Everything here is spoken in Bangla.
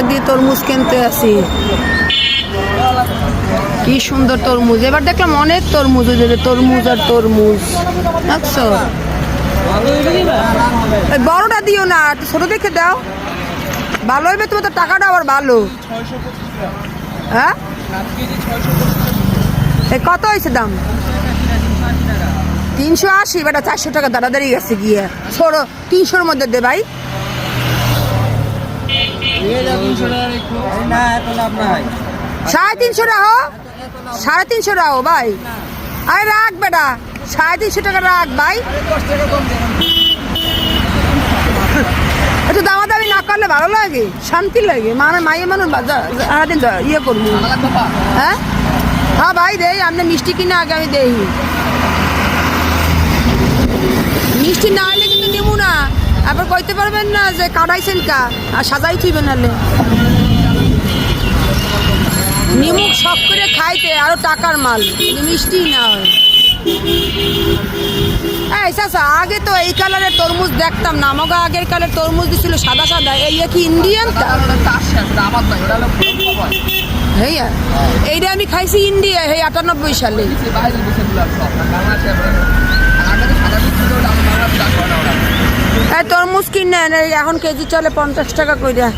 দিয়ে তরমুজ কিনতে আসি। কি সুন্দর তরমুজ, এবার দেখলাম অনেক তরমুজ, তরমুজ আর তরমুজ। দেখছো, বড়টা দিও না, ছোট দেখে দাও, ভালো হইবে তোমার তো, টাকাটা আবার ভালো। হ্যাঁ কত হয়েছে দাম? 380, বেটা 400 টাকা দাঁড়াদাঁড়ি গেছে গিয়ে। ছোট 300-র মধ্যে দে ভাই। 350 রাখো, 350 রাখো ভাই। আরে রাখ বেটা, 350 টাকা রাখ ভাই। একটু দামাদামি না করলে ভালো লাগে, শান্তি লাগে, মানে মাইয়ে মানুষ সারাদিন ইয়ে করবো। হ্যাঁ হ্যাঁ ভাই দেই, আপনি মিষ্টি কিনে আগে আমি দেই। মিষ্টি না হলে কিন্তু নেবো না, আবার কইতে পারবেন না যে কাটাইছেন কা, আর সাজাই থইবেন নাহলে। নিমুখ শখ করে খাইতে আরো টাকার মাল, কিন্তু মিষ্টি না হয়। এই চাচা, আগে তো এই কালারের তরমুজ দেখতাম না, আমাকে আগের কালার তরমুজ দিছিল সাদা সাদা, এই কি ইন্ডিয়ান? হ্যাঁ এইটা আমি খাইছি ইন্ডিয়া, 98 সালে। তরমুজ কিনে এখন কেজি চলে 50 টাকা কইরা।